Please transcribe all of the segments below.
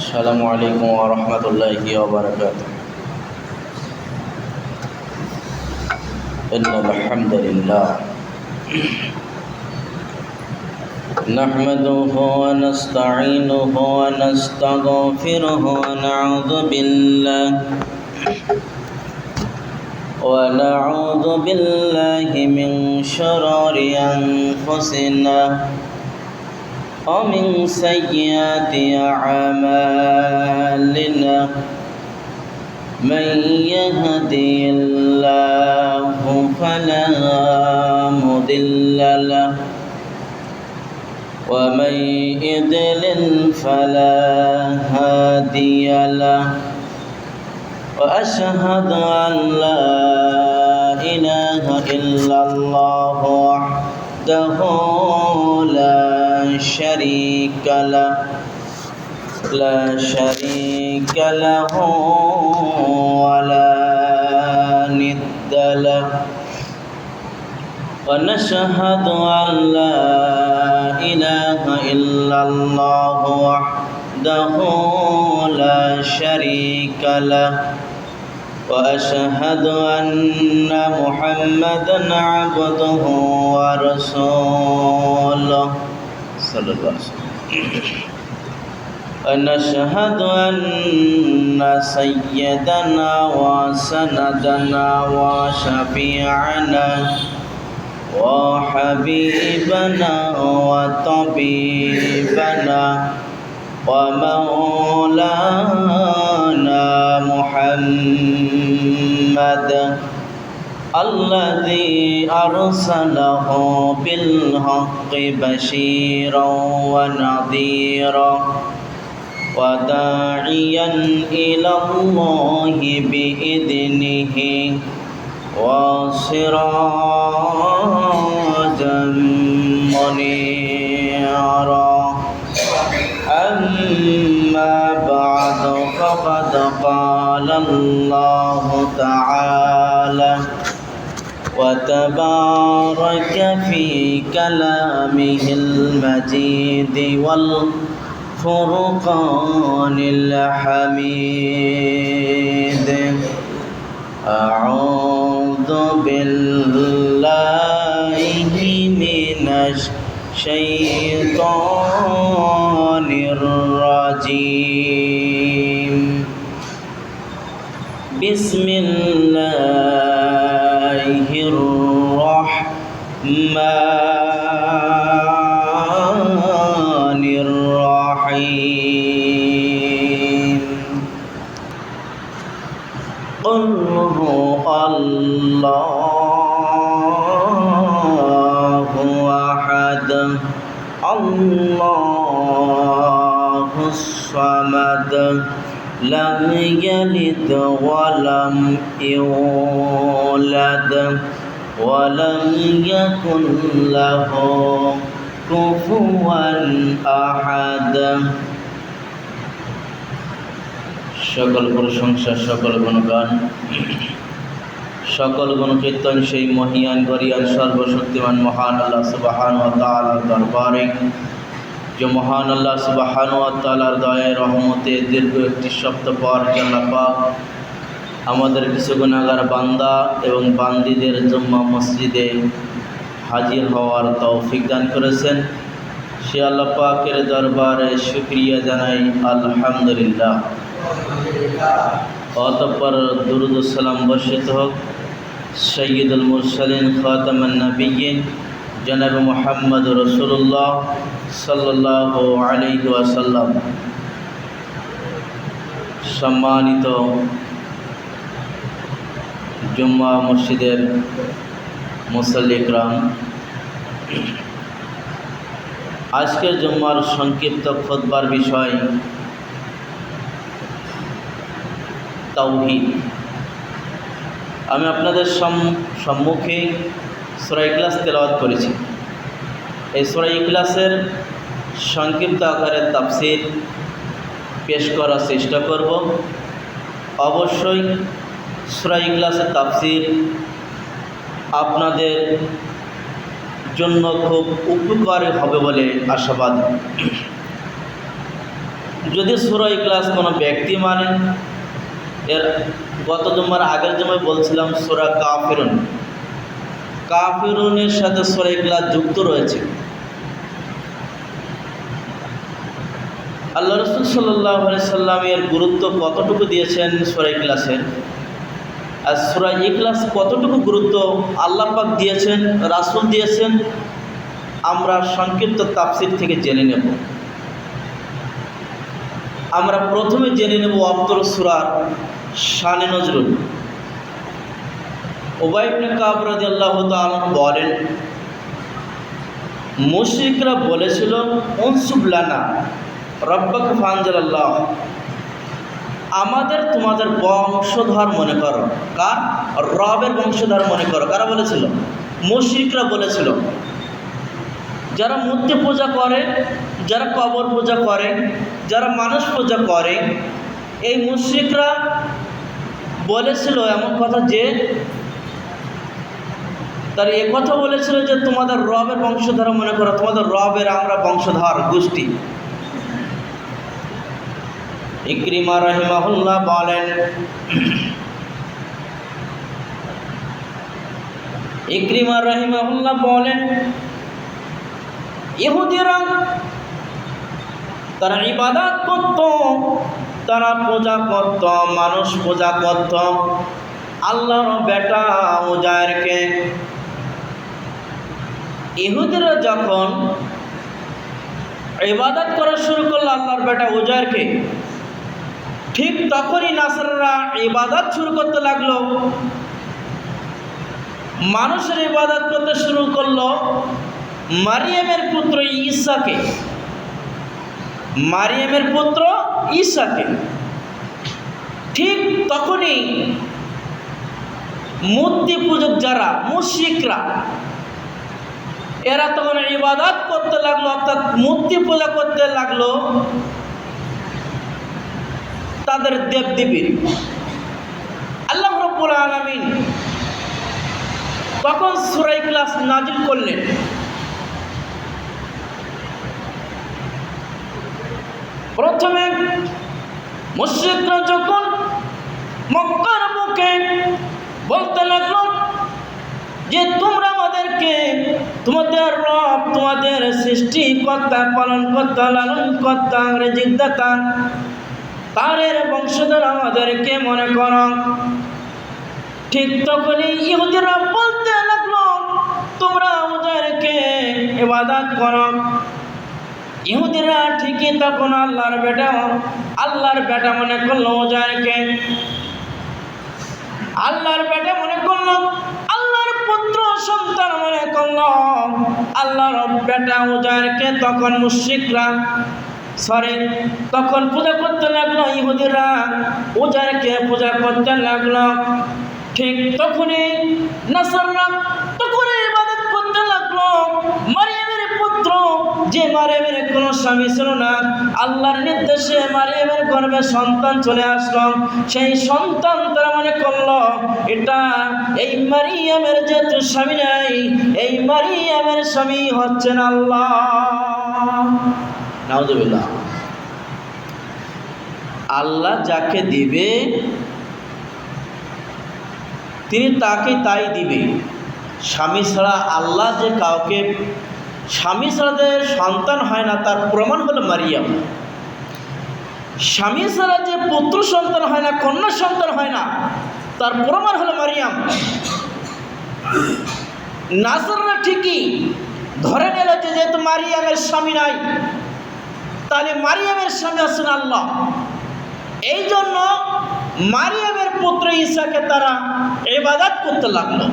السلام عليكم ورحمة الله وبركاته. إن الحمد لله نحمده ونستعينه ونستغفره ونعوذ بالله من شرور أنفسنا ومن سيئات أعمالنا. من يهدي الله فلا مضل له ومن يضلل فلا هادي له. وأشهد أن لا إله إلا الله وحده لا شريك له ولا ند له. ونشهد أن لا إله إلا الله وحده لا شريك له. وأشهد أن محمدًا عبده ورسوله صلى الله عليه وسلم. ونشهد أن سيدنا وسندنا وشفيعنا وحبيبنا وطبيبنا ومولانا محمد الذي أرسله بالحق بشيرا ونذيرا وداعيا إلى الله بإذنه وسراجا منيرا. أما بعد فقد قال الله تعالى وتبارك في كلامه المجيد والفرقان الحميد. أعوذ بالله من الشيطان الرجيم. بسم الله الرحمن الرحيم. قل هو الله أحد الله الصمد لم يلد ولم يولد ولم يكن له كفوا أحد. সকল প্রশংসা সকল গুণগান সকল গুণকীর্তন সেই মহিয়ান গরিয়ান সর্বশক্তিমান মহান আল্লাহ সুবহানাহু ওয়া তাআলার দরবারে, যে মহান আল্লাহ সুবহানাহু ওয়া তাআলার দয়ায় রহমতে দীর্ঘ একটি সপ্তাহ পর আল্লাহ পাক আমাদের কিছু গুনাহগার বান্দা এবং বান্দীদের জুম্মা মসজিদে হাজির হওয়ার তৌফিক দান করেছেন। সে আল্লাহ পাকের দরবারে শুকরিয়া জানাই আলহামদুলিল্লাহ। অতঃপর দুরূদ ও সালাম বর্ষিত হোক সাইয়্যিদুল মুরসালিন খাতামুন নবিয়্যিন জনাব মুহাম্মদ রাসূলুল্লাহ সাল্লাল্লাহু আলাইহি ওয়াসাল্লাম। সম্মানিত জুম্মা মসজিদের মুসল্লি ইকরাম, আজকের জুম্মার সংক্ষিপ্ত খুতবার বিষয় তাওহীদ। আমি আপনাদের সম্মুখে সূরা ইখলাস তেলাওয়াত করেছি। এই সূরা ইখলাসের সংক্ষিপ্ত আকারে তাফসীর পেশ করার চেষ্টা করব। অবশ্যই সূরা ইখলাসের তাফসীর আপনাদের জন্য খুব উপকারী হবে বলে আশাবাদী। যদি সূরা ইখলাস কোনো ব্যক্তি মানে, এর গত জুমার আগের জুমায় বলছিলাম সূরা কাফিরুন, কাফিরুনের সাথে সূরা ইখলাস যুক্ত রয়েছে। আল্লাহ রাসূল সাল্লাল্লাহু আলাইহি সাল্লাম এর গুরুত্ব কতটুকু দিয়েছেন সূরা ইখলাসের, আর সূরা ইখলাস কতটুকু গুরুত্ব আল্লাহ পাক দিয়েছেন, রাসূল দিয়েছেন, আমরা সংক্ষিপ্ত তাফসীর থেকে জেনে নেব। আমরা প্রথমে জেনে নেব অন্তর সূরার শানে নজরুল। উবাই ইবনে কাব রাদিয়াল্লাহু তাআলা বলেন, মুশরিকরা বলেছিল উনসুব লানা রব্বাকা ফানজালাল্লাহ, আমাদের তোমাদের বংশধর মনে করো। কার? রবের বংশধর মনে করো। কারা বলেছিল? মুশরিকরা বলেছিল। যারা মূর্তি পূজা করে, যারা কবর পূজা করে, যারা মানুষ পূজা করে, এই মুশরিকরা বলেছিল এমন কথা যে তার এ কথা বলেছিল যে তোমাদের রবের বংশধর মনে করো, তোমাদের রবের আমরা বংশধর গোষ্ঠী। ইকরিমা রাহিমাহুল্লাহ বলেন, ইকরিমা রাহিমাহুল্লাহ বলেন, ইহুদিরা তারা ইবাদত করত, তারা পূজা করত, মানুষ পূজা করত আল্লাহর বেটা উজায়েরকে। ইহুদিরা যখন ইবাদত করা শুরু করলো আল্লাহর বেটা উজায়েরকে, ঠিক তখনই নাসারারা ইবাদত শুরু করতে লাগলো, মানুষের ইবাদত করতে শুরু করলো মারিয়ামের পুত্র ঈসাকে, মারিয়ামের পুত্র ঈসাকে। ঠিক তখনই মূর্তি পূজক যারা মুশরিকরা, এরা তখন ইবাদত করতে লাগলো, অর্থাৎ মূর্তি পূজা করতে লাগলো তাদের দেবদেবীর। আল্লাহ রাব্বুল আলামিন তখন সূরা ইখলাস নাজিল করলেন। প্রথমে মুশরিকরা যখন মক্কার বুকে বলতে লাগলো যে তোমরা আমাদেরকে তোমাদের রব, তোমাদের সৃষ্টিকর্তা, পালনকর্তা, লালনকর্তা, রিজিকদাতা, তারের বংশধর আমাদেরকে মনে করো। ঠিক তখনই ইহুদিরা বলতে লাগলো তোমরা উজায়েরকে ইবাদত করো। ইহুদিরা ঠিকই তখন আল্লাহর বেটা মনে করলো উজায়েরকে, আল্লাহর বেটা মনে করলো, আল্লাহর পুত্র সন্তান মনে করলো আল্লাহর বেটা উজায়েরকে। তখন মুশরিকরা তখন পূজা করতে লাগলো, ইহুদিরা উজায়েরকে পূজা করতে লাগলো। ঠিক তখনই নাসাররা তখনই ইবাদত করতে লাগলো মারিয়ামের পুত্র, যে মারিয়ামের কোনো স্বামী ছিল না। আল্লাহর নির্দেশে মারিয়ামের গর্ভে সন্তান চলে আসলো, সেই সন্তান তারা মনে করলো এটা এই মারিয়ামের যেহেতু স্বামী নাই, এই মারিয়ামের স্বামী হচ্ছেন আল্লাহ। নাউযুবিল্লাহ। আল্লাহ যাকে দিবে তিনি তাকে তাই দিবে। স্বামী ছাড়া আল্লাহ যে কাউকে, স্বামী ছাড়া যে সন্তান হয় না তার প্রমাণ হলো মারিয়াম। স্বামী ছাড়া যে পুত্র সন্তান হয় না, কন্যা সন্তান হয় না, তার প্রমাণ হলো মারিয়াম। নাসাররা ঠিকই ধরে নিল যে যেহেতু মারিয়ামের স্বামী নাই, তাহলে মারিয়ামের স্বামী আছেন আল্লাহ। এই জন্য মারিয়ামের পুত্র ঈসাকে তারা ইবাদত করতে লাগলো।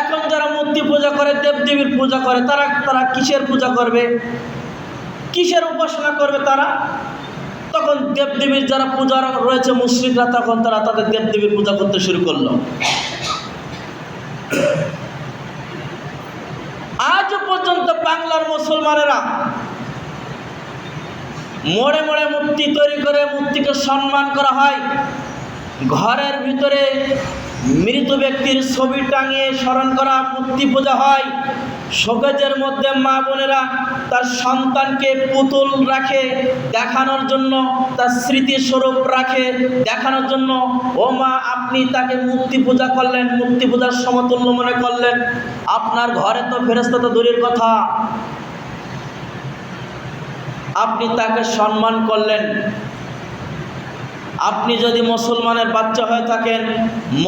এখন যারা মূর্তি পূজা করে, দেবদেবীর পূজা করে, তারা কিসের পূজা করবে, কিসের উপাসনা করবে? তারা তখন দেবদেবীর যারা পূজা রয়েছে মুশরিকরা, তখন তারা তাদের দেবদেবীর পূজা করতে শুরু করলো। আজ পর্যন্ত বাংলার মুসলমানেরা মোড়ে মোড়ে মূর্তি তৈরি করে মূর্তিকে সম্মান করা হয়, ঘরের ভিতরে মৃত ব্যক্তির ছবি টাঙিয়ে স্মরণ করা মূর্তি পূজা হয়, শোকেজের মধ্যে মা বোনেরা তার সন্তানকে পুতুল রাখে দেখানোর জন্য, তার স্মৃতিস্বরূপ রাখে দেখানোর জন্য। ও মা, আপনি তাকে মূর্তি পূজা করলেন, মূর্তি পূজার সমতুল্য মনে করলেন। আপনার ঘরে তো ফেরেশতা তো দূরের কথা, আপনি তাকে সম্মান করলেন। আপনি যদি মুসলমানের বাচ্চা হয়ে থাকেন,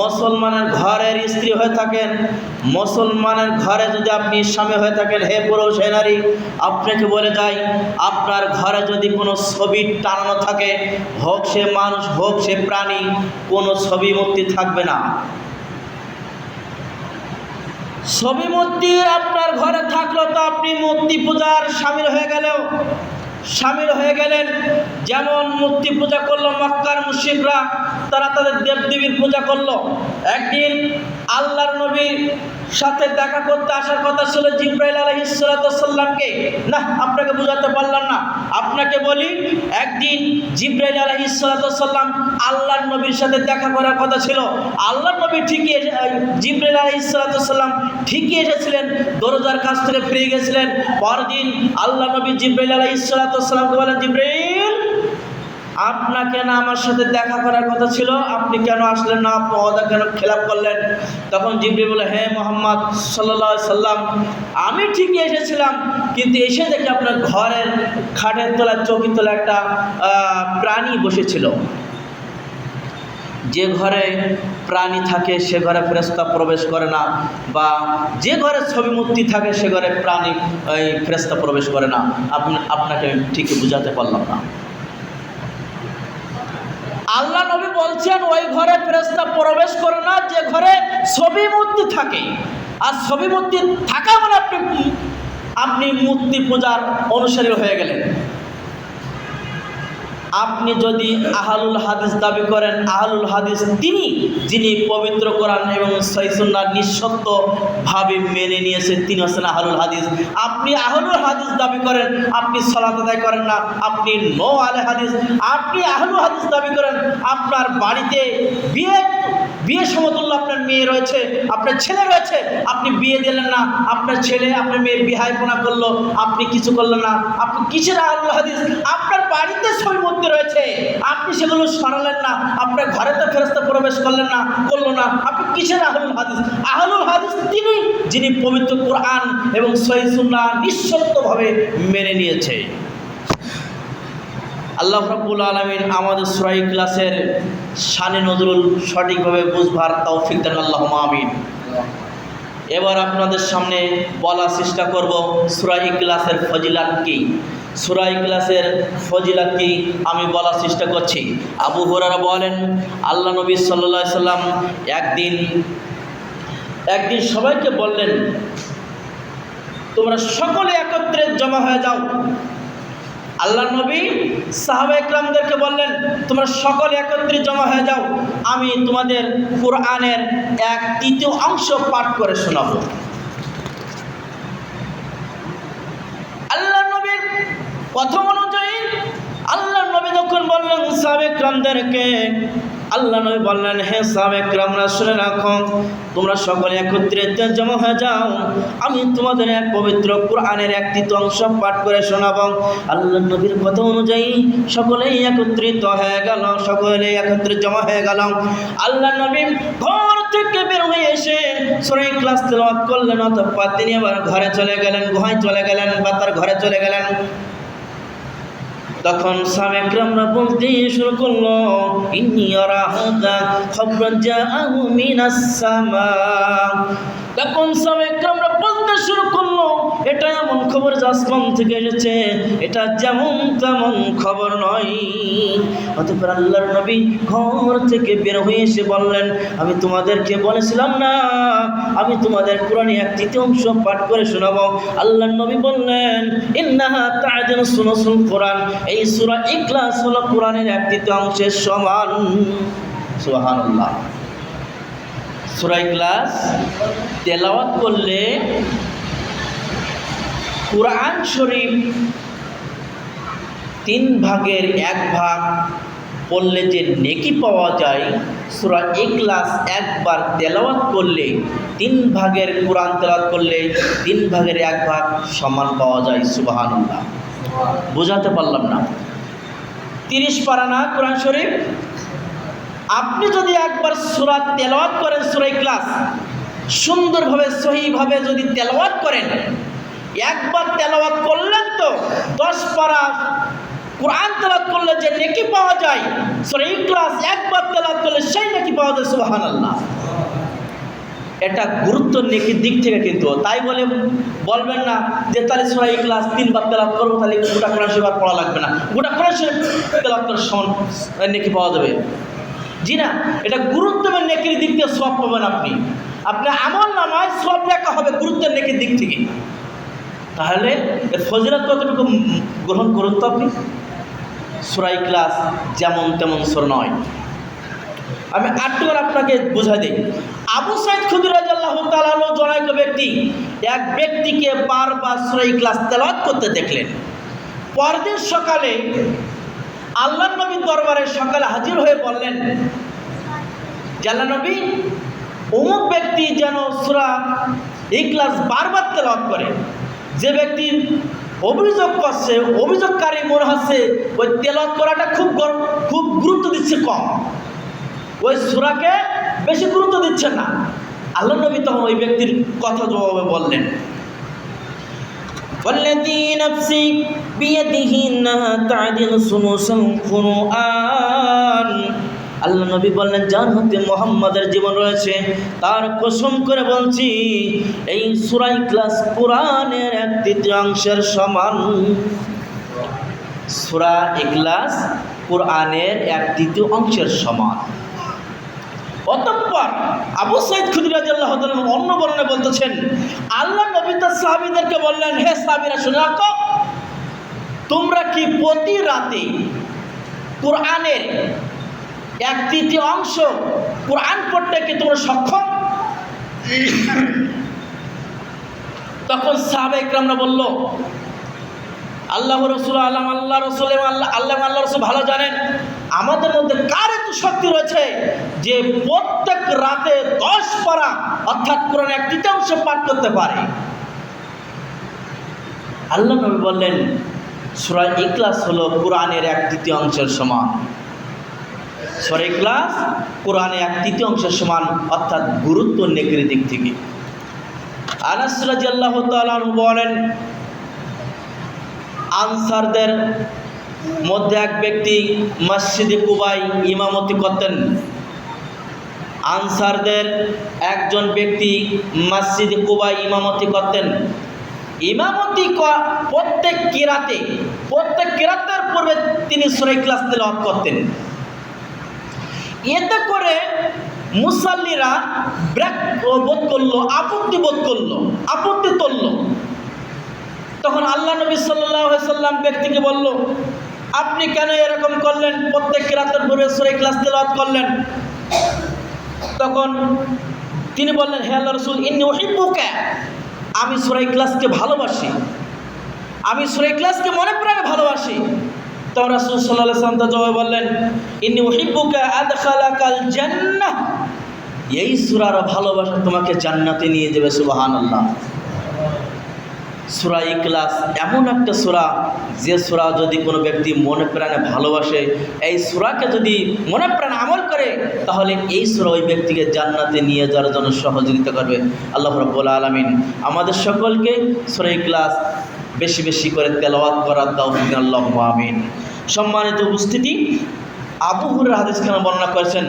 মুসলমানের ঘরের স্ত্রী হয়ে থাকেন, মুসলমানের ঘরে যদি আপনি স্বামী হয়ে থাকেন, হে পুরুষ হে নারী, আপনাকে বলে যাই, আপনার ঘরে যদি কোনো ছবি টানানো থাকে, হোক সে মানুষ হোক সে প্রাণী, কোনো ছবি মূর্তি থাকবে না। ছবি মূর্তি আপনার ঘরে থাকলো তো আপনি মূর্তি পূজার সামিল হয়ে গেলেন। যেমন মূর্তি পূজা করলো মক্কার মুশরিকরা, তারা তাদের দেবদেবীর পূজা করলো। একদিন আল্লাহর নবীর সাথে দেখা করতে আসার কথা ছিল জিবরাইল আলাইহিস সালামকে। না, আপনাকে বুঝাতে পারলাম না, আপনাকে বলি, একদিন জিবরাইল আলাইহিস সালাম আল্লাহর নবীর সাথে দেখা করার কথা ছিল। আল্লাহর নবী জিবরাইল আলাইহিস সালাম ঠিকই এসেছিলেন, দরজার কাছ থেকে ফিরে গেছিলেন। পরদিন আল্লাহ নবী জিবরাইল আলাইহিস সালামকে বলেন, জিবরাইল, আপনাকে না আমার সাথে দেখা করার কথা ছিল, আপনি কেন আসলেন না, আপনি ওয়াদা কেন খেলাপ করলেন? তখন জিবরাইল বলে, হে মুহাম্মদ সাল্লাল্লাহু আলাইহি সাল্লাম, আমি ঠিকই এসেছিলাম, কিন্তু এসে দেখি আপনার ঘরের খাটের তলা চৌকির তলা একটা প্রাণী বসেছিল। যে ঘরে প্রাণী থাকে সে ঘরে ফেরেশতা প্রবেশ করে না, বা যে ঘরে ছবি মূর্তি থাকে সে ঘরে ফেরেশতা প্রবেশ করে না। আপনাকে ঠিকই বুঝাতে পারলাম না। আল্লাহ নবী বলছেন ওই ঘরে ফেরেশতা প্রবেশ করে না যে ঘরে ছবি মূর্তি থাকে। আর ছবি মূর্তি থাকা মানে আপনি মূর্তি পূজার অনুসারী হয়ে গেলেন। আপনি যদি আহলুল হাদিস দাবি করেন, আহলুল হাদিস তিনি যিনি পবিত্র কোরআন এবং সহিহ সুন্নাহ নিঃশর্তভাবে মেনে নিয়েছে, তিনি হচ্ছেন আহলুল হাদিস। আপনি আহলুল হাদিস দাবি করেন, আপনি সালাত আদায় করেন না, আপনি নো আলে হাদিস। আপনি আহলুল হাদিস দাবি করেন, আপনার বাড়িতে বিয়ে সমতুল্য আপনার মেয়ে রয়েছে, আপনার ছেলে রয়েছে, আপনি বিয়ে দিলেন না, আপনার ছেলে আপনার মেয়ে বিহাইপনা করলো, আপনি কিছু করলেন না, আপনি কিসের আহলুল হাদিস? আপনার বাড়িতে ছবি মূর্তি রয়েছে, আপনি সেগুলো সরালেন না, আপনার ঘরে তো ফেরেশতা প্রবেশ করলো না, আপনি কিসের আহলুল হাদিস? আহলুল হাদিস তিনি যিনি পবিত্র কোরআন এবং সহিহ সুন্নাহ নিঃশর্তভাবে মেনে নিয়েছে। আল্লাহ রাব্বুল আলামিন আমাদের সূরা ইখলাসের শানে নজরুল সঠিকভাবে বুঝবার তৌফিক দেন, আল্লাহুম্মা আমিন। এবার আপনাদের সামনে বলার চেষ্টা করব সূরা ইখলাসের ফজিলত কি। সূরা ইখলাসের ফজিলত কি আমি বলার চেষ্টা করছি। আবু হুরায়রা বলেন, আল্লাহ নবী সাল্লাল্লাহু আলাইহি সাল্লাম একদিন সবাইকে বললেন, তোমরা সকলে একত্রে জমা হয়ে যাও। আল্লাহ নবী সাহাবা ইকরামদেরকে বললেন, তোমরা সকলে একত্রে জমা হয়ে যাও, আমি তোমাদের কোরআনের 1/3 অংশ পাঠ করে শোনাবো। আল্লাহ নবীর কথা অনুযায়ী আল্লাহ নবী যখন বললেন সাহাবা ইকরামদেরকে, আল্লাহ নবী বললেন, হে সাহাবা ইকরামরা শুনে রাখো, তোমরা সকলে একত্রিত জমা হয়ে যাও, আমি তোমাদের এক পবিত্র কোরআনের 1/3 অংশ পাঠ করে শোনাবো। আল্লাহ নবীর কথা অনুযায়ী সকলেই একত্রিত হয়ে গেল, সকলে একত্রিত জমা হয়ে গেল। আল্লাহ নবী ঘর থেকে বের হয়ে এসে সূরা ইখলাস তেলাওয়াত করলেন, অতঃপর তিনি আবার ঘরে চলে গেলেন, গুহায় চলে গেলেন বা তার ঘরে চলে গেলেন। তখন সাহাবা ইকরামরা বলতে শুরু করলো, ইন্নী আরা হাযা খাবরান জাআহু মিনাস সামা। তখন সাহাবা ইকরামরা বলতে শুরু করলো, এটা এমন খবর যা আসমান থেকে এসেছে, এটা যেমন তেমন খবর নয়। অতঃপর আল্লাহর নবী ঘর থেকে বের হয়ে এসে বললেন, আমি তোমাদেরকে বলেছিলাম না আমি তোমাদের কোরআনের 1/3 অংশ পাঠ করে শোনাবো। আল্লাহর নবী বললেন, ইন্নাহা তা'দিলু সুলুসুল কোরআন, এই সূরা ইখলাস হলো কোরআনের 1/3 অংশের সমান। সুবহানাল্লাহ। সূরা ইখলাস তেলাওয়াত করলে কোরআন শরীফ 3 ভাগের 1 ভাগ পড়লে যে নেকি পাওয়া যায়, সূরা ইখলাস একবার তেলাওয়াত করলে 3 ভাগের কোরআন তেলাওয়াত করলে 3 ভাগের 1 ভাগ সমান পাওয়া যায়। সুবহানাল্লাহ। বোঝাতে পারলাম না? 30 পারা না কোরআন শরীফ? আপনি যদি একবার সূরা তেলাওয়াত করেন, সূরা ইখলাস সুন্দরভাবে সহিভাবে যদি তেলাওয়াত করেন, একবার তেলাওয়াত করলেন তো 10 পারা কোরআন তেলাওয়াত করলে যে নেকি পাওয়া যায়, সূরা ইখলাস একবার তেলাওয়াত করলে সেই নেকি পাওয়া যায়। সুবহানাল্লাহ। এটা গুরুত্ব নেকির দিক থেকে কিন্তু, তাই বলে বলবেন না যে তাহলে সূরা ইখলাস 3 বার তেলাওয়াত করবো, তাহলে গোটা কোরআন শরীফ আর পড়া লাগবে না, গোটা কোরআন শরীফ তেলাওয়াত করে সমান নেকি পাওয়া যাবে। জি না, এটা গুরুত্বের নেকির দিক থেকে সওয়াব পাবেন আপনি। আপনার আমল নামায় সওয়াব লেখা হবে গুরুত্বের নেকির দিক থেকে। তাহলে এর ফজিলত কতটুকু গ্রহণ করুন তো আপনি। সূরা ইখলাস যেমন তেমন সূরা নয়। আমি আরেকটুবার আপনাকে বুঝাই দিই। আবু সাঈদ খুদরি রাদিয়াল্লাহু তাআলা আনহু জনৈক ব্যক্তি এক ব্যক্তিকে বারবার সূরা ইখলাস তেলাওয়াত করতে দেখলেন। পরদিন সকালে আল্লাহর নবীর দরবারে সকালে হাজির হয়ে বললেন, আল্লাহর নবী, অমুক ব্যক্তি যেন সূরা ইখলাস বারবার তেলাওয়াত করে। যে ব্যক্তি অভিযোগ করছে, অভিযোগকারী মনে হচ্ছে ওই তেলাওয়াত করাটা খুব গুরুত্ব দিচ্ছে কম, ওই সূরাকে বেশি গুরুত্ব দিচ্ছে না। আল্লাহর নবী তখন ওই ব্যক্তির কথা জবাবে বললেন, ওয়াল্লাযী নাফসি বিয়াদিহি ইন্নাহা তা'দিলু সুলুসাল কুরআন। আল্লাহ নবী বললেন, যার হাতে মুহাম্মাদের জীবন রয়েছে তার কসম করে বলছি, এই সূরা ইখলাস কোরআনের 1/3 সমান। সূরা ইখলাস কোরআনের 1/3 সমান। অতঃপর আবু সাঈদ খুদরি রাদিয়াল্লাহু তাআলা অন্য বর্ণনায় বলতেছেন, আল্লাহ নবী তার সাহাবীদেরকে বললেন, হে সাহাবীরা শুনে রাখো, তোমরা কি প্রতি রাতে কোরআনের 1/3 কোরআন পড়তে কি তোমরা সক্ষম? তখন সাহাবায়ে কেরামরা বলল, আল্লাহ রসুল আল্লাহ রসুল আল্লাহ রসুল ভালো জানেন আমাদের মধ্যে কার এত শক্তি রয়েছে যে প্রত্যেক রাতে 10 পারা অর্থাৎ কোরআনের 1/3 পাঠ করতে পারে। আল্লাহ নবী বললেন, সূরা ইখলাস হলো কোরআনের 1/3 সমান। সূরা ইখলাস কোরআনের 1/3 সমান, অর্থাৎ গুরুত্ব নেকির দিক থেকে। আনাস রাদিয়াল্লাহু তাআলা আনহু বলেন, আনসারদের মধ্যে এক ব্যক্তি মসজিদে কুবায় ইমামতি করতেন। আনসারদের একজন ব্যক্তি মসজিদে কুবায় ইমামতি করতেন। ইমামতি প্রত্যেক কিরাতের পূর্বে তিনি সূরা ইখলাস তেলাওয়াত করতেন। এতে করে মুসাল্লিরা বোধ করলো, আপত্তি তুলল। তখন আল্লাহ নবী সাল্লাল্লাহু আলাইহি সাল্লাম ব্যক্তিকে বলল, আপনি কেন এরকম করলেন? প্রত্যেক কিরাতের পূর্বে সূরা ইখলাস তেলাওয়াত করলেন। তখন তিনি বললেন, হে আল্লাহর রাসূল, ইন্নী উহিব্বুকা, আমি সূরা ইখলাসকে ভালোবাসি, আমি সূরা ইখলাসকে মনে প্রাণে ভালোবাসি। তখন রাসূল সাল্লাল্লাহু আলাইহি ওয়াসাল্লাম জবাবে বললেন, ইন্নী উহিব্বুকা আদখালাকাল জান্নাহ, এই সূরার ভালোবাসা তোমাকে জান্নাতে নিয়ে যাবে। সুবহানাল্লাহ। সূরা ইখলাস এমন একটা সূরা, যে সূরা যদি কোনো ব্যক্তি মনে প্রাণে ভালোবাসে, এই সূরাকে যদি মনে প্রাণে আমল করে, তাহলে এই সূরা ওই ব্যক্তিকে জান্নাতে নিয়ে যাওয়ার জন্য সহযোগিতা করবে। আল্লাহ রাব্বুল আলামিন আমাদের সকলকে সূরা ইখলাস বেশি বেশি করে তেলাওয়াত করার তৌফিক দান। আল্লাহুম্মা আমিন। সম্মানিত উপস্থিতি, আবু হুরায়রা হাদিস খানা বর্ণনা করেছেন,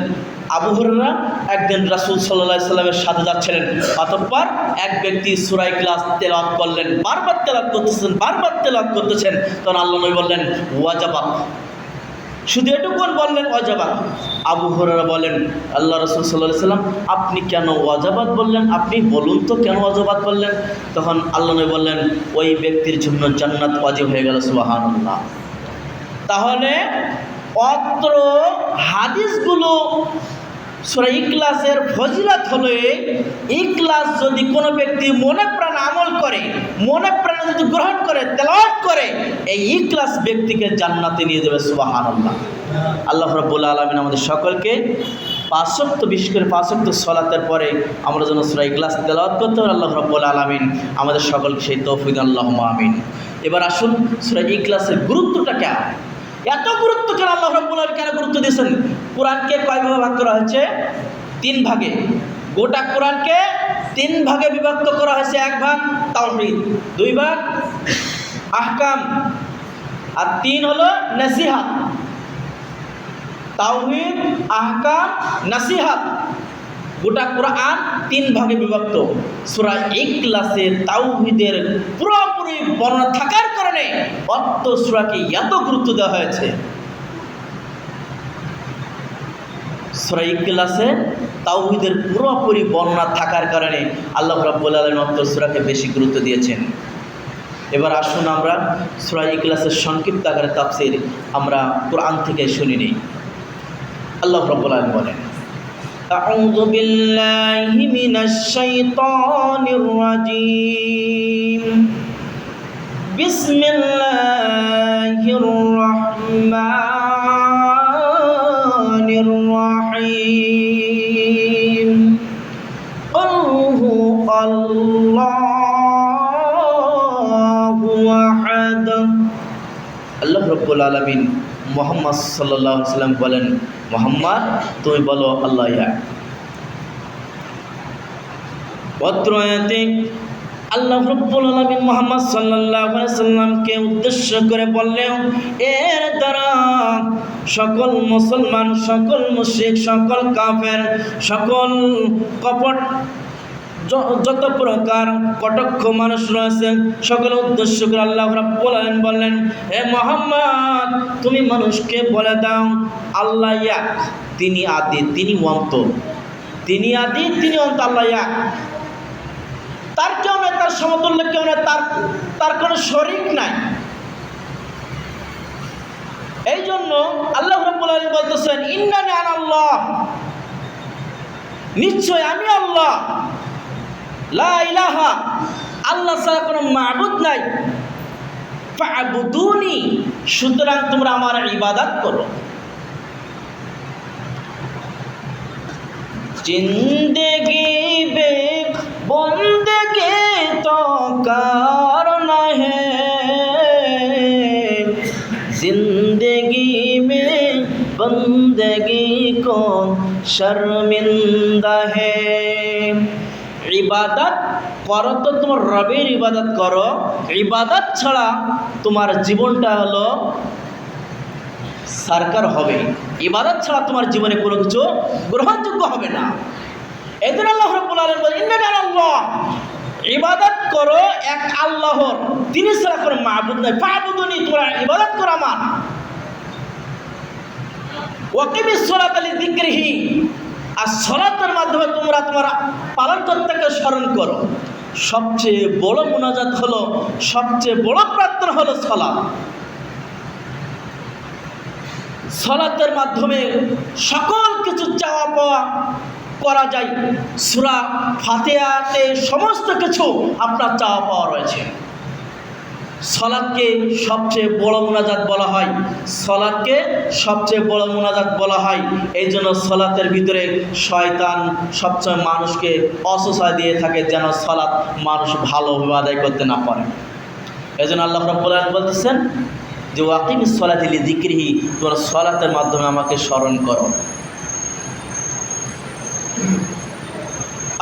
আবু হুরায়রা একদিন রাসূল সাল্লাল্লাহু আলাইহি সাল্লামের সাথে যাচ্ছিলেন। অতঃপর এক ব্যক্তি সূরা ইখলাস তেলাওয়াত করলেন, বারবার তেলাওয়াত করতেছেন। তখন আল্লাহ নবী বললেন, ওয়াজাবাত। শুধু এটুকুন বললেন, ওয়াজাবাত। আবু হুরায়রা বলেন, আল্লাহ রাসূল সাল্লাল্লাহু আলাইহি সাল্লাম, আপনি কেন ওয়াজাবাত বললেন? আপনি বলুন তো কেন ওয়াজাবাত বললেন? তখন আল্লাহ নবী বললেন, ওই ব্যক্তির জন্য জান্নাত ওয়াজিব হয়ে গেল। সুবহানাল্লাহ। তাহলে অত্র হাদিসগুলো সূরা ইখলাসের ফজিলত হলো ইখলাস যদি কোনো ব্যক্তি মনে প্রাণে আমল করে, মনে প্রাণে যদি গ্রহণ করে, তেলাওয়াত করে, এই ইখলাস ব্যক্তিকে জান্নাতে নিয়ে যাবে। সুবহানাল্লাহ। আল্লাহ রাব্বুল আলামিন আমাদের সকলকে 5 ওয়াক্ত, বিশেষ করে 5 ওয়াক্ত সালাতের পরে আমরা যেন সূরা ইখলাস তেলাওয়াত করতে পারি, আল্লাহ রাব্বুল আলামিন আমাদের সকলকে সেই তৌফিক দান। আল্লাহুম্মা আমিন। এবার আসুন সূরা ইখলাসের গুরুত্বটা কেন, এত গুরুত্ব কেন, আল্লাহ রাব্বুল আলামিন কেন গুরুত্ব দিয়েছেন? কোরআনকে কয় ভাগে ভাগ করা হয়েছে? 3 ভাগে। গোটা কোরআনকে 3 ভাগে বিভক্ত করা হয়েছে। 1 ভাগ তাওহীদ, 2 ভাগ আহকাম, আর 3 হলো নসিহত। তাওহীদ, আহকাম, নসিহত, গোটা কোরআন 3 ভাগে বিভক্ত। সূরা ইখলাসে তাওহীদের পুরোপুরি বর্ণনা থাকার কারণে অর্থ সূরাকে এত গুরুত্ব দেওয়া হয়েছে। সূরা ইখলাসে তাওহীদের পুরোপুরি বর্ণনা থাকার কারণে আল্লাহ রাব্বুল আলামিন অর্থ সূরাকে বেশি গুরুত্ব দিয়েছেন। এবার আসুন আমরা সূরা ইখলাসের সংক্ষিপ্ত আকারে তাফসীর আমরা কোরআন থেকে শুনে নিই। আল্লাহ রাব্বুল আলামিন বলেন, আউযু বিল্লাহি মিনাশ শাইতানির রাজীম, বিসমিল্লাহির রাহমানির রাহিম, কুল হুয়াল্লাহু আহাদ। আল্লাহ রাব্বুল আলামিন মুহাম্মদ সাল্লাল্লাহু আলাইহি ওয়াসাল্লাম বলেন, মুহাম্মদ তুমি বলো আল্লাহ এক। অত্র আয়াতে আল্লাহ রাব্বুল আলামিন মুহাম্মদ সাল্লাল্লাহু আলাইহি ওয়াসাল্লামকে উদ্দেশ্য করে বললেন, এর দ্বারা সকল মুসলমান, সকল মুশরিক, সকল কাফের, সকল কপট যত প্রকার কটক্ষ মানুষ রয়েছে সকল উদ্দেশ্য করে আল্লাহ রাব্বুল আলামিন বললেন, হে মুহাম্মদ তুমি মানুষকে বলে দাও আল্লাহ এক, তিনি আদি, তিনি অন্ত, তিনি আদি, তিনি অন্ত, আল্লাহ এক, তার কেউ নাই, তার সমতুল্য কেউ নাই, তার কোনো শরীক নাই। এই জন্য আল্লাহ রাব্বুল আলামিন বলতেছেন, ইন্নানি আনাল্লাহ, নিশ্চয় আমি আল্লাহ, লা ইলাহা, আল্লাহ ছাড়া কোনো মাবুদ নাই, ফা'বুদুনি, সুতরাং তোমরা আমার ইবাদত করো। জিন্দেগি বে বন্দেগি তো কারনা হে, জিন্দেগি মে বন্দেগি কো শর্মিন্দা হে। ইবাদত করো তো তোমার রবের ইবাদত করো, ইবাদত ছাড়া তোমার জীবনটা হলো সরকার হবে, ইবাদত ছাড়া তোমার জীবনে কোনো কিছু গ্রহণযোগ্য হবে না। এই জন্য আল্লাহ রাব্বুল আলামিন বলেন, ইন্নানি আনাল্লাহ, ইবাদত করো এক আল্লাহর, তিনি ছাড়া কোনো মাবুদ নাই, ফা'বুদুনি, তোমরা ইবাদত করো আমার। ওয়াকিমিস সালাতা লিযিকরিহি, আর সালাতের মাধ্যমে তোমরা তোমার পালনকর্তাকে স্মরণ করো। সবচেয়ে বড় মুনাজাত হলো, সবচেয়ে বড় প্রার্থনা হলো সালাত। সালাতের মাধ্যমে সকল কিছু চাওয়া পাওয়া করা যায়। সূরা ফাতিহাতে সমস্ত কিছু আপনার চাওয়া পাওয়া রয়েছে। সালাতকে সবচেয়ে বড় মুনাজাত বলা হয়, সালাতকে সবচেয়ে বড় মুনাজাত বলা হয়। এই জন্য সালাতের ভিতরে শয়তান সবসময় মানুষকে অসহায় দিয়ে থাকে, যেন সালাত মানুষ ভালোভাবে আদায় করতে না পারে। এই জন্য আল্লাহ রাব্বুল আলামিন বলতেছেন যে ওয়াকিমিস সালাতি লিযিকরিহি, তোমরা সালাতের মাধ্যমে আমাকে স্মরণ করো।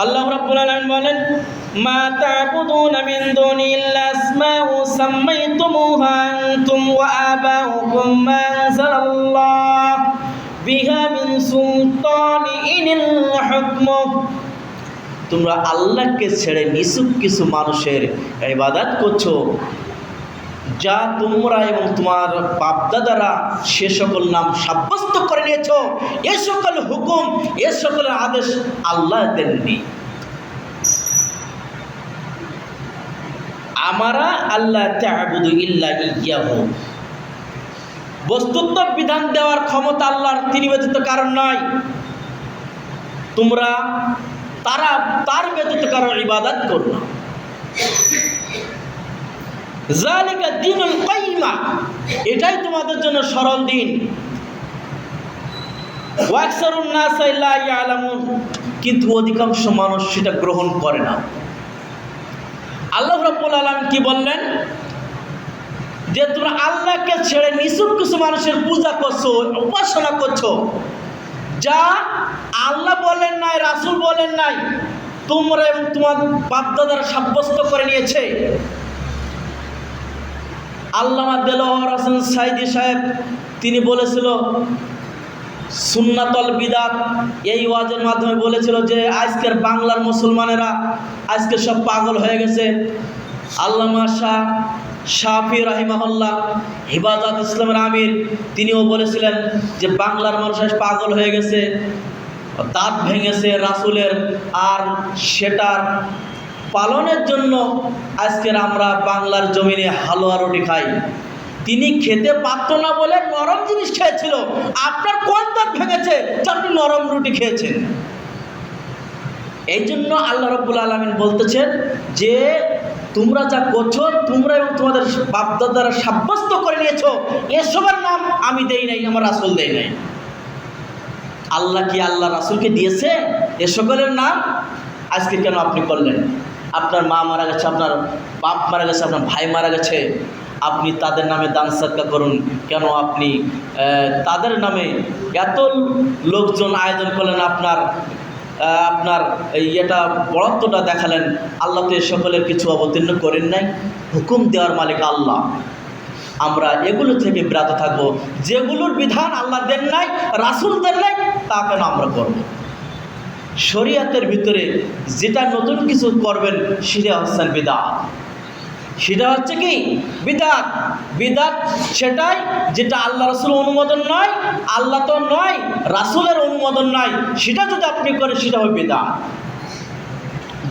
আল্লাহ রাব্বুল আলামিন বলেন, মা তা'বুদুনা মিন দুনি ইল্লা আসমাউ সাম্মাইতুমুহা আনতুম ওয়া আবাউকুম মা আনজালাল্লাহ বিহা মিন সুলতানিল হুকমু। তোমরা আল্লাহকে ছেড়ে নিছক কিছু মানুষের ইবাদত করছো, যা তোমরা এবং তোমার বাপদাদারা সে সকল নাম সাব্যস্ত করে নিয়েছ, এ সকল হুকুম, এ সকল আদেশ আল্লাহ দেননি। আমারা আল্লাহ তা'বুদু ইল্লা ইয়াহু, বস্তুত বিধান দেওয়ার ক্ষমতা আল্লাহর, তিনি ব্যতীত কারণ নয়। তোমরা তার ব্যতীত কারো ইবাদত করো না। যালিকা দীনুল কাইয়্যিমা, এটাই তোমাদের জন্য সরল দিন। ওয়া আকসারুন নাস লা ইয়ালামুন, কিন্তু অধিকাংশ মানুষ সেটা গ্রহণ করে না। আল্লাহ রাব্বুল আলামিন কি বললেন? যে তোমরা আল্লাহকে ছেড়ে নিছক কিছু মানুষের পূজা করছো, উপাসনা করছো, যা আল্লাহ বলেন নাই, রাসূল বলেন নাই, তোমরা এবং তোমার বাপদাদারা সাব্যস্ত করে নিয়েছে। আল্লামা দেলোয়ার হোসেন সাইদি সাহেব তিনি বলেছিল সুন্নাতুল বিদআত, এই ওয়াজের মাধ্যমে বলেছিল যে আজকের বাংলার মুসলমানেরা আজকে সব পাগল হয়ে গেছে। আল্লামা শাফি রাহিমাহুল্লাহ হিফাজত ইসলামের আমির তিনিও বলেছিলেন যে বাংলার মানুষ পাগল হয়ে গেছে, দাঁত ভেঙেছে রাসূলের, আর সেটার পালনের জন্য আজকের আমরা বাংলার জমিনে হালুয়া রুটি খাই। তিনি খেতে পারত না বলে নরম জিনিস খেয়েছিল। আপনার কোন দাঁত ভেঙেছে যে আপনি নরম রুটি খেয়েছেন? এই জন্য আল্লাহ রাব্বুল আলামিন বলতেছেন যে তোমরা যা করছো, তোমরা এবং তোমাদের বাপদাদারা সাব্যস্ত করে নিয়েছো, এসবের নাম আমি দেই নাই, আমার রাসূল দেই নাই। আল্লাহ কি আল্লাহ রাসূলকে দিয়েছে এ সকলের নাম? আজকে কেন আপনি করলেন? আপনার মা মারা গেছে, আপনার বাপ মারা গেছে, আপনার ভাই মারা গেছে, আপনি তাদের নামে দান সদকা করুন। কেন আপনি তাদের নামে এত লোকজন আয়োজন করলেন, আপনার এটা বড়ত্বটা দেখালেন? আল্লাহ তো এ সকলের কিছু অবতীর্ণ করেন নাই। হুকুম দেওয়ার মালিক আল্লাহ। আমরা এগুলো থেকে বিরত থাকবো। যেগুলোর বিধান আল্লাহ দেন নাই, রাসূল দেন নাই, তা কেন আমরা করব? শরীয়তের ভিতরে যেটা নতুন কিছু করবেন সেটা হচ্ছে বিদআত। সেটা হচ্ছে কি বিদআত? বিদআত সেটাই যেটা আল্লাহ রাসূল অনুমোদন নয়, আল্লাহ তো নয়, রাসূলের অনুমোদন নাই, সেটা যদি আপনি করেন সেটা হবে বিদআত।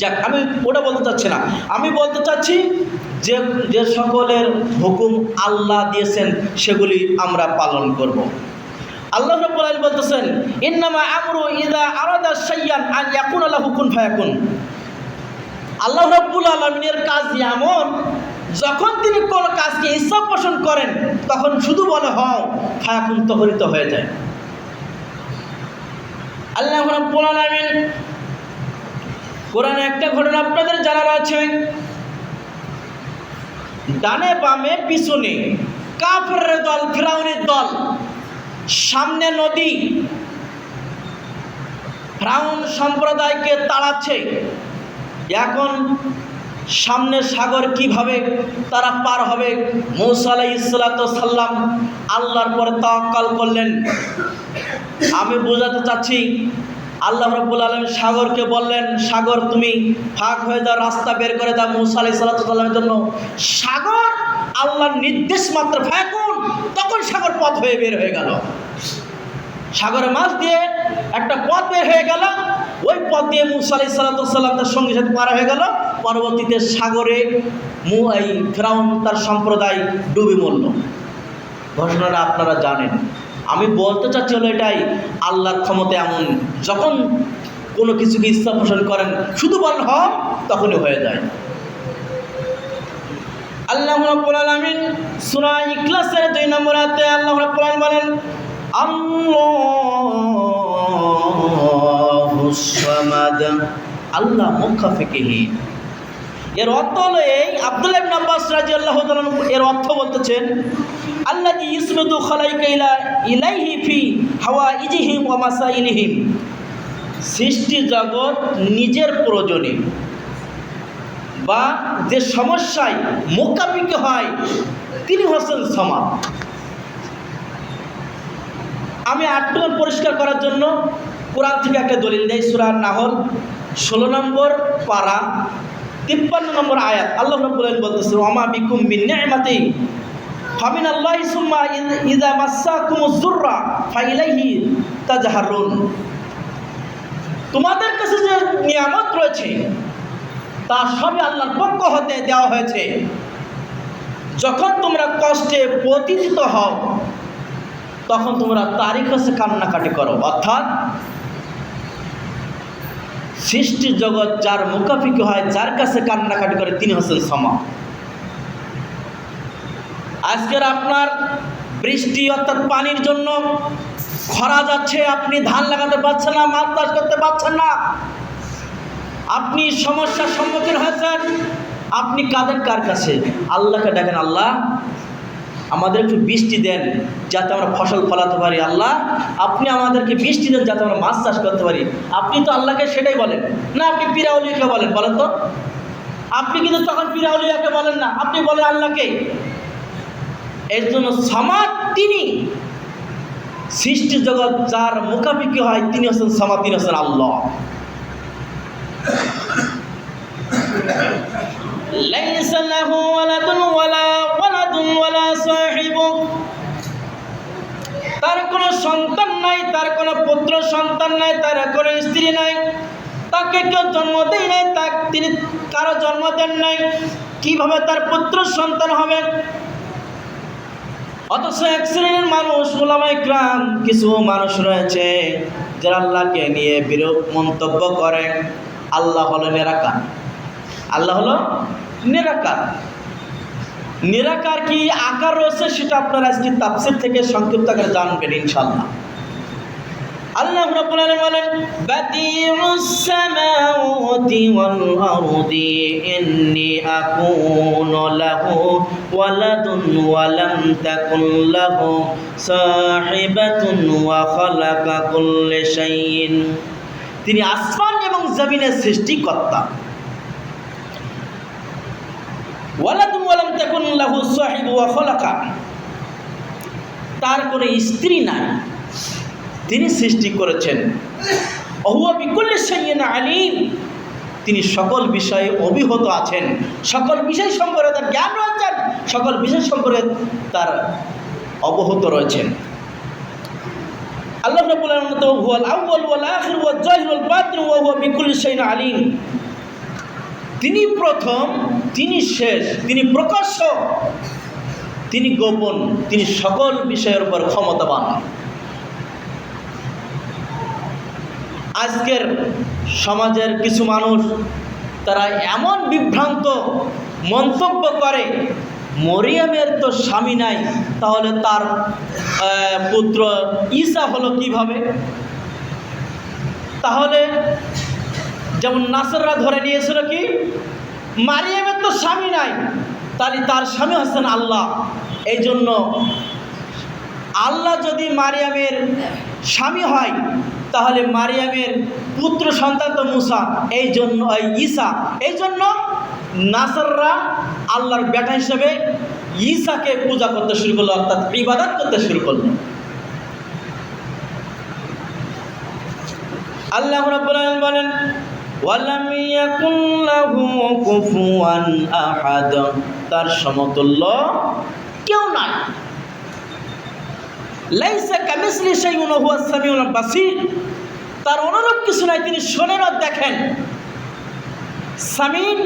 যাক, আমি ওটা বলতে চাচ্ছি না, আমি বলতে চাচ্ছি যে সকলের হুকুম আল্লাহ দিয়েছেন সেগুলি আমরা পালন করব। আল্লাহ রাব্বুল আলামিন বলতেছেন ইন্নামা আমরু ইযা আরাদা শাইআন আন ইয়াকুনা লাহু কুন ফায়াকুন। আল্লাহ রাব্বুল আলামিনের কাজ এমন, যখন তিনি কোনো কাজকে ইচ্ছা পোষণ করেন তখন শুধু বলে হও, ফায়াকুন, তখনই তো হয়ে যায়। আল্লাহ রাব্বুল আলামিন কোরআনে একটা ঘটনা আপনাদের জানা আছে, ডানে বামে পিছনে কাফেরের দল, ফিরাউনের দল, সামনে নদী, ফিরাউন সম্প্রদায়কে তাড়াচ্ছে। এখন সামনে সাগর, কিভাবে তারা পার হবে? মূসা আলাইহিস সালাম আল্লাহর পরে তাওয়াক্কাল করলেন। আমি বোঝাতে চাচ্ছি, আল্লাহ রাব্বুল আলামিন সাগরকে বললেন, সাগর তুমি ফাঁক হয়ে যাও, রাস্তা বের করে দাও মূসা আলাইহিস সালামের জন্য। সাগর আল্লাহর নির্দেশ মাত্র ফায়াকুন, তখন সাগর পথ হয়ে বের হয়ে গেল। সাগরের মাঝ দিয়ে একটা পথ বের হয়ে গেল, ওই পথ দিয়ে মূসা আলাইহিস সালাম তার সঙ্গে সাথে পার হয়ে গেল। পরবর্তীতে সাগরে ফিরাউন তার সম্প্রদায় ডুবে মরল। ঘটনাটা আপনারা জানেন। আমি বলতে চাচ্ছি হলো এটাই, আল্লাহর ক্ষমতা এমন, যখন কোনো কিছুকে ইচ্ছা পোষণ করেন শুধু বলেন হও, তখনই হয়ে যায়। আল্লাহ রাব্বুল আলামিন সূরা ইখলাসের 2 নম্বর আয়াতে আল্লাহ রাব্বুল আলামিন বলেন আল্লাহুস সামাদ, আল্লাহ মুখাফিকিহীন। এর অর্থ হলো এই, আব্দুল্লাহ ইবনে আব্বাস রাদিয়াল্লাহু তাআলা এর অর্থ বলতেছেন আল্লাযী ইসমাদু খালাইকা ইলাইহি ফি হাওয়াইজিহিম ওয়া মাসাইলিহিম। সৃষ্টি জগৎ নিজের প্রয়োজনে বা যে সমস্যায় মোকাবিলা হয় তিনি হচ্ছেন সামাদ। আমি আটটুকু পরিষ্কার করার জন্য কোরআন থেকে একটা দলিল দেই। সূরা নাহল 16 নম্বর পারা 53 নম্বর আয়াত। আল্লাহ রাব্বুল আলামিন বলতেছেন ওমা বিকুম মিন নি'মাতি ফামিনাল্লাহি সুম্মা ইযা মাসসাকুমুজ যুররা ফাইলাইহি তাজহারুন। তোমাদের কাছে যে নিয়ামত রয়েছে তা সবই আল্লাহর পক্ষ হতে দেওয়া হয়েছে। যখন তোমরা কষ্টে পতিত হও তখন তোমরা তারই কাছে কান্নাকাটি করো। অর্থাৎ সৃষ্টি জগৎ যার মুখাফিকি হয়, যার কাছে কান্নাকাটি করে, তিনি হচ্ছেন সমদ। আজকের আপনার বৃষ্টি অর্থাৎ পানির জন্য খরা যাচ্ছে, আপনি ধান লাগাতে পারছেন না, মাছ চাষ করতে পারছেন না, আপনি সমস্যার সম্মুখীন হয়েছেন, আপনি কাঁদেন কার কাছে? আল্লাহকে ডাকেন, আল্লাহ আমাদের একটু বৃষ্টি দেন যাতে আমরা ফসল ফলাতে পারি, আল্লাহ আপনি আমাদেরকে বৃষ্টি দেন যাতে আমরা মাছ চাষ করতে পারি। আপনি তো আল্লাহকে সেটাই বলেন না, আপনি পীরাউলিয়াকে বলেন তো? আপনি কিন্তু তখন পীরাউলিয়াকে বলেন না, আপনি বলেন আল্লাহকে। এর জন্য সমাদ তিনি, সৃষ্টি জগৎ যার মুখাপিকি হয় তিনি হচ্ছেন সমাদ, তিনি হচ্ছেন আল্লাহ। লাইসা লাহু ওয়ালাদুন ওয়ালা সাহিবু, তার কোনো সন্তান নাই, তার কোনো পুত্র সন্তান নাই, তার কোনো স্ত্রী নাই, তাকে কেউ জন্ম দেয় নাই, তিনি কারো জন্ম দেন নাই, কিভাবে তার পুত্র সন্তান হবে? অথচ এক শ্রেণীর মানুষ, উলামায়ে কিরাম কিছু মানুষ রয়েছে যারা আল্লাহকে নিয়ে বিরূপ মন্তব্য করে। আল্লাহ হলো নিরাকার, আল্লাহ হলো নিরাকার। নিরাকার কি আকার রয়েছে সেটা আপনারা আজকে তাফসীর থেকে সংক্ষিপ্ত করে জানবেন ইনশাআল্লাহ। আল্লাহ রাব্বুল আলামিন বলেন, বাদিউস সামাওয়াতি ওয়াল আরদি ইন্নী আকুনু লাহু ওয়ালাদুন ওয়া লাম তাকুন লাহু সাহিবাতুন ওয়া খালাকা কুল্লা শাইইন। তিনি আসমান এবং জমিনের সৃষ্টিকর্তা। ওয়ালাদুন ওয়া লাম তাকুন লাহু সাহিবু ওয়া খালাকা, তার কোনো স্ত্রী নাই, তিনি সৃষ্টি করেছেন। ওহুয়া বিকুল্লি শাইইন আলিম, তিনি সকল বিষয়ে অভিহত আছেন, সকল বিষয় সম্পর্কে তার জ্ঞান রয়েছেন, সকল বিষয় সম্পর্কে তার অবহিত রয়েছেন। আল্লাহ রাব্বুল আলামিন তো হুয়াল আউয়াল ওয়াল আখির ওয়াল জাহির ওয়াল বাতিন ওয়া হুয়া বিকুল্লি শাইইন আলিম। তিনি প্রথম, তিনি শেষ, তিনি প্রকাশ্য, তিনি গোপন, তিনি সকল বিষয়ের উপর ক্ষমতাবান। আজকের সমাজের কিছু মানুষ তারা এমন বিভ্রান্ত মন্তব্য করে, মরিয়মের তো স্বামী নাই, তাহলে তার পুত্র ঈসা হলো কিভাবে? তাহলে যেমন নাসাররা ধরে নিয়েছিল কি, মারিয়ামের তো স্বামী নাই, তাহলে তার স্বামী হচ্ছেন আল্লাহ। এই জন্য আল্লাহ যদি মারিয়ামের স্বামী হয় তাহলে মারিয়ামের পুত্র সন্তান তো মুসা, এই জন্য ঈসা, এই জন্য নাসাররা আল্লাহর বেটা হিসেবে ঈসাকে পূজা করতে শুরু করলো, অর্থাৎ ইবাদত করতে শুরু করলো। আল্লাহ রাব্বুল আলামিন বলেন, ওয়ালাম ইয়াকুন লাহু কুফুয়ান আহাদ, তার সমতুল্য কেউ নাই। লাইসা কামিসলি শাইউন ওয়া হুয়াস সামিউল বাসীর, তার অনুরূপ কিছু নাই, তিনি শোনেন আর দেখেন। সামিন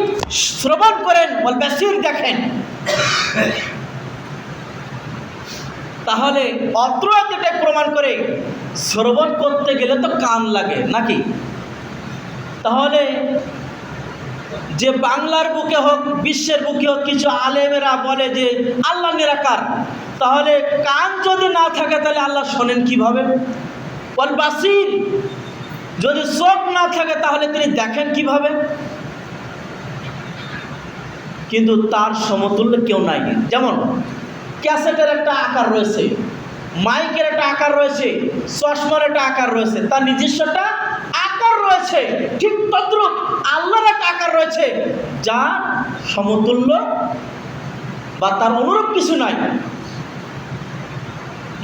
শ্রবণ করেন, ওয়াল বাসীর দেখেন। তাহলে অত্র এটা প্রমাণ করে শ্রবণ করতে গেলে তো কান লাগে নাকি? তাহলে যে বাংলার বুকে হোক বিশ্বের বুকে হোক কিছু আলেমেরা বলে যে আল্লাহ নিরাকার, তাহলে কান যদি না থাকে তাহলে আল্লাহ শোনেন কিভাবে? ওয়াল বাসীর, যদি চোখ না থাকে তাহলে তিনি দেখেন কিভাবে? কিন্তু তার সমতুল্য কেউ নাই। যেমন ক্যাসেটের একটা আকার রয়েছে, মাইকের একটা আকার রয়েছে, চশমার একটা আকার রয়েছে, তার নিজস্ব একটা আকার রয়েছে, ঠিক তদ্রূপ আল্লাহর একটা আকার রয়েছে যার সমতুল্য বা তার অনুরূপ কিছু নাই।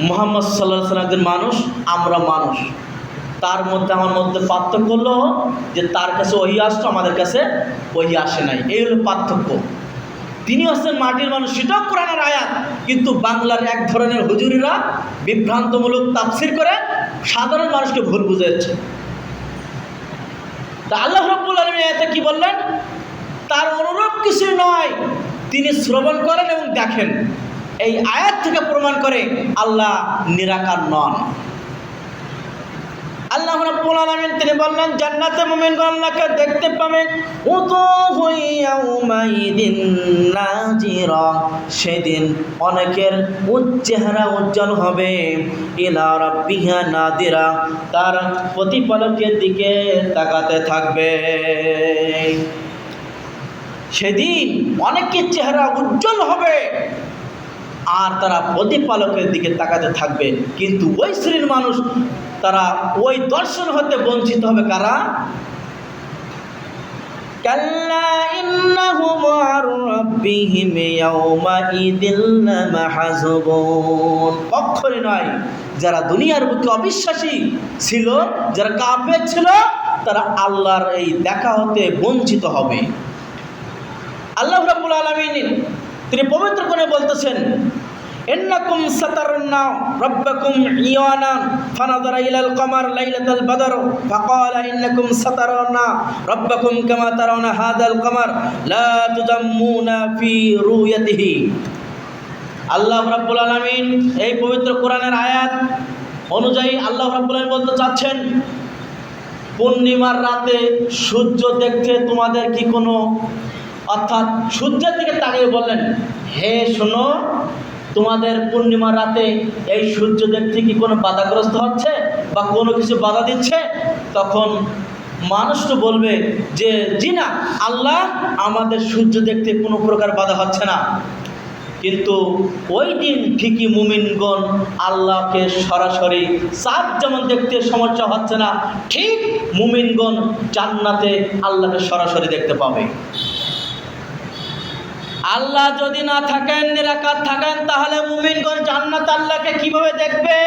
মুহাম্মদ সাল্লাল্লাহু আলাইহি ওয়াসাল্লাম মানুষ, আমরা মানুষ, তার মধ্যে আমার মধ্যে পার্থক্য হলো যে তার কাছে ওহী আসতো, আমাদের কাছে ওহী আসে নাই, এই হলো পার্থক্য। তিনি হচ্ছেন মাটির মানুষ, সেটাও কোরআনের আয়াত, কিন্তু বাংলার এক ধরনের হুজুরিরা বিভ্রান্তমূলক তাফসীর করে সাধারণ মানুষকে ভুল বুঝাচ্ছে। তা আল্লাহ রাব্বুল আলামিন এতে কি বললেন? তার অনুরূপ কিছু নয়, তিনি শ্রবণ করেন এবং দেখেন। এই আয়াত থেকে প্রমাণ করে আল্লাহ নিরাকার নন। আল্লাহ রাব্বুল আলামিন তিনি বললেন জান্নাতে মুমিনগণ আল্লাহকে দেখতে পাবে। উযুহু ইয়াউমাইদিন নাজিরা, সেদিন অনেকের চেহারা উজ্জ্বল হবে। ইলা রাব্বিহা নাদিরা, তার প্রতিপালকের দিকে তাকাতে থাকবে। সেদিন অনেকের চেহারা উজ্জ্বল হবে আর তারা প্রতিপালকের দিকে তাকাতে থাকবে, কিন্তু ওই শ্রেণীর মানুষ তারা ওই দর্শন হতে বঞ্চিত হবে। কারা? কাল্লা ইন্নাহুম আর রাব্বিহিম ইয়াওমাইদিন লামাহজুবুন, কখনই নয়। যারা দুনিয়ার বুকে অবিশ্বাসী ছিল, যারা কাফের ছিল, তারা আল্লাহর এই দেখা হতে বঞ্চিত হবে। আল্লাহ রাব্বুল আলামিন তিনি পবিত্র কোরআনে বলতেছেন ইন্নাকুম সাতারনা রাব্বাকুম ইয়ানা ফানাযারা ইলাল কমার লাইলাতাল বদর ফাকালা ইন্নাকুম সাতারনা রাব্বাকুম কামা তারাউনা হাযাল কমার লা তুদাম্মুনা ফি রুয়াতিহি। আল্লাহ রাব্বুল আলামিন এই পবিত্র কোরআনের আয়াত অনুযায়ী আল্লাহ রাব্বুল আলামিন বলতে চাচ্ছেন, পূর্ণিমার রাতে সূর্য দেখতে তোমাদের কি কোনো, অর্থাৎ সূর্যের দিকে তাকিয়ে বললেন, হে শোনো, তোমাদের পূর্ণিমার রাতে এই সূর্য দেখতে কি কোনো বাধাগ্রস্ত হচ্ছে বা কোনো কিছু বাধা দিচ্ছে? তখন মানুষ তো বলবে যে জি না, আল্লাহ আমাদের সূর্য দেখতে কোনো প্রকার বাধা হচ্ছে না। কিন্তু ওই দিন ঠিকই মুমিনগণ আল্লাহকে সরাসরি চাঁদ যেমন দেখতে সমস্যা হচ্ছে না, ঠিক মুমিনগণ জান্নাতে আল্লাহকে সরাসরি দেখতে পাবে। আল্লাহ যদি না থাকেন, নিরাকার থাকেন, তাহলে মুমিনগণ জান্নাত আল্লাহকে কিভাবে দেখবে?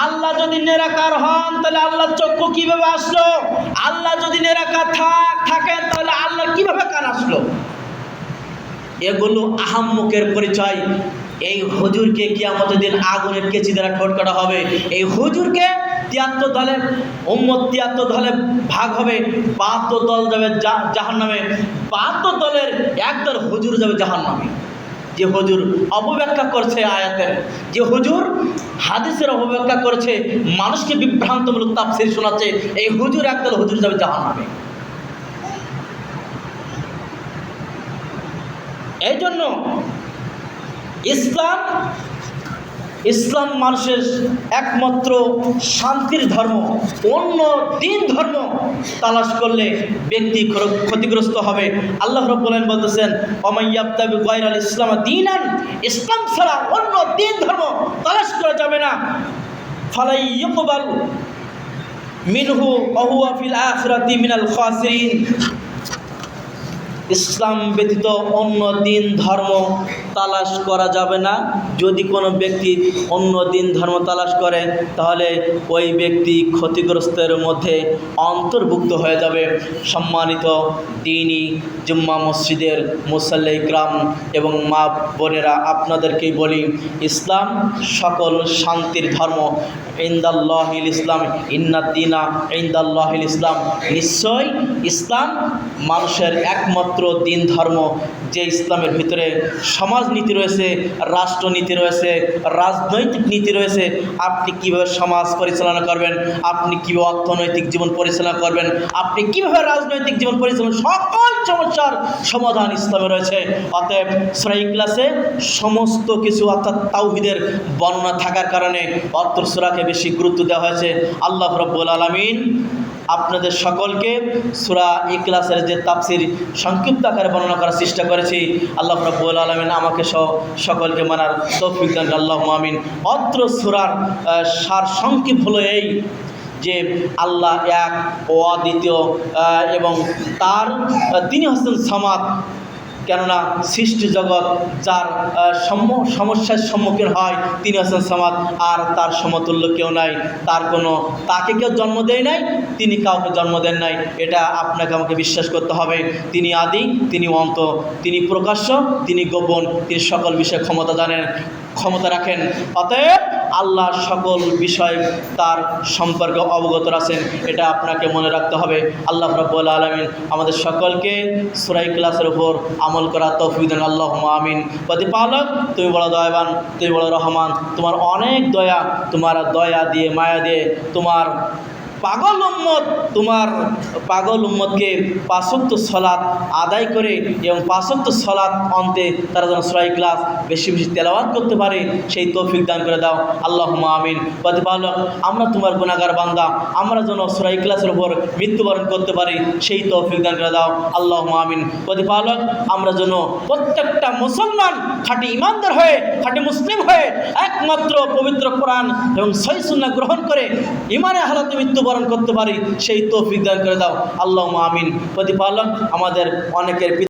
আল্লাহ যদি নিরাকার হন তাহলে আল্লাহর চক্ষু কিভাবে আসলো? আল্লাহ যদি নিরাকার থাকেন তাহলে আল্লাহ কিভাবে কান আসলো? এগুলো আহাম্মকের পরিচয়। এই হুজুরকে কিয়ামতের দিন আগুনের কেচি দ্বারা ঠোঁট কাটা হবে। এই হুজুরকে ৭৩ দলে উম্মত ৭৩ দলে ভাগ হবে, ৭২ দল যাবে জাহান্নামে, ৭২ দলের একদল হুজুর যাবে জাহান্নামে। যে হুজুর অপব্যাখ্যা করছে আয়াতের, যে হুজুর হাদিসের অপব্যাখ্যা করছে, মানুষকে বিভ্রান্তমূলক তাফসীর শোনাচ্ছে, এই হুজুর একদল হুজুর যাবে জাহান্নামে। এই জন্য ইসলাম মানুষের একমাত্র শান্তির ধর্ম। অন্য দিন ধর্ম তালাশ করলে ব্যক্তি ক্ষতিগ্রস্ত হবে। আল্লাহ রাব্বুল আলামিন বলতেছেন ওমাইয়াবতাগি গায়রাল ইসলাম দীনান, ইসলাম ছাড়া অন্য দিন ধর্ম তালাশ করা যাবে না। ফালাই ইউকবাল মিনহু ওয়া হুয়া ফিল আখিরাতি মিনাল খাসিরিন। ইসলাম ব্যতীত অন্য দিন ধর্ম তালাশ করা যাবে না। যদি কোনো ব্যক্তি অন্য দিন ধর্ম তালাশ করে তাহলে ওই ব্যক্তি ক্ষতিগ্রস্তের মধ্যে অন্তর্ভুক্ত হয়ে যাবে। সম্মানিত দ্বীনি জুম্মা মসজিদের মুসাল্লি ইকরাম এবং মা বোনেরা, আপনাদেরকেই বলি, ইসলাম সকল শান্তির ধর্ম। ইনদাল্লাহিল ইসলাম, ইন্নাদ্দীনা ইনদাল্লাহিল ইসলাম। নিশ্চয় ইসলাম মানুষের একমাত্র দিন ধর্ম, যে ইসলামের ভিতরে সমাজনীতি রয়েছে, রাষ্ট্রনীতি রয়েছে, রাজনৈতিক নীতি রয়েছে। আপনি কীভাবে সমাজ পরিচালনা করবেন, আপনি কীভাবে অর্থনৈতিক জীবন পরিচালনা করবেন, আপনি কীভাবে রাজনৈতিক জীবন পরিচালনা, সকল সমস্যার সমাধান ইসলামে রয়েছে। অতএব সূরা ইখলাসে সমস্ত কিছু, অর্থাৎ তাওহীদের বর্ণনা থাকার কারণে অত্র সূরাকে বেশি গুরুত্ব দেওয়া হয়েছে। আল্লাহ রাব্বুল আলামিন আপনাদের সকলকে সূরা ইখলাসের যে তাফসীর সংক্ষিপ্ত আকারে বর্ণনা করার চেষ্টা করেছি, আল্লাহ রাব্বুল আলামিন আমাকে সকলকে মানার তৌফিক দান, আল্লাহুম্মা আমিন। অত্র সূরার সার সংক্ষেপ হলো এই যে আল্লাহ এক ও অদ্বিতীয় এবং তিনি হচ্ছেন সামাদ। কেননা সৃষ্টি জগৎ যার সমস্যার সম্মুখীন হয় তিনি হচ্ছেন সামাদ, আর তার সমতুল্য কেউ নাই। তাকে কেউ জন্ম দেয় নাই, তিনি কাউকে জন্ম দেন নাই। এটা আপনাকে আমাকে বিশ্বাস করতে হবে। তিনি আদি, তিনি অন্ত, তিনি প্রকাশ্য, তিনি গোপন, তিনি সকল বিষয়ে ক্ষমতা রাখেন। অতএব আল্লাহ সকল বিষয় তার সম্পর্কে অবগত আছেন, এটা আপনাকে মনে রাখতে হবে। আল্লাহ রাব্বুল আলামিন আমাদের সকলকে সূরা ইখলাসের উপর আমল করা তৌফিক দেন, আল্লাহুম্মা আমিন। প্রতিপালক তুমি বড় দয়াবান, তুমি বড় রহমান, তোমার অনেক দয়া, তোমার দয়া দিয়ে মায়া দিয়ে তোমার পাগল উম্মত, তোমার পাগল উম্মতকে 5 ওয়াক্ত সালাত আদায় করে এবং 5 ওয়াক্ত সালাত অন্তে তারা যেন সূরা ইখলাস বেশি বেশি তেলাওয়াত করতে পারে, সেই তৌফিক দান করে দাও। আল্লাহুম্মা আমিন। প্রতিপালক, আমরা তোমার গুনাহগার বান্দা, আমরা যেন সূরা ইখলাসের উপর মৃত্যুবরণ করতে পারি, সেই তৌফিক দান করে দাও। আল্লাহুম্মা আমিন। প্রতিপালক, আমরা যেন প্রত্যেকটা মুসলমান খাঁটি ঈমানদার হয়ে, খাঁটি মুসলিম হয়ে, একমাত্র পবিত্র কোরআন এবং সহিহ সুন্নাহ গ্রহণ করে ঈমানের হালাতে মৃত্যুবরণ করতে পারি, সেই তৌফিক দান করে দাও। আল্লাহুম্মা আমিন। প্রতিপালক, আমাদের অনেকের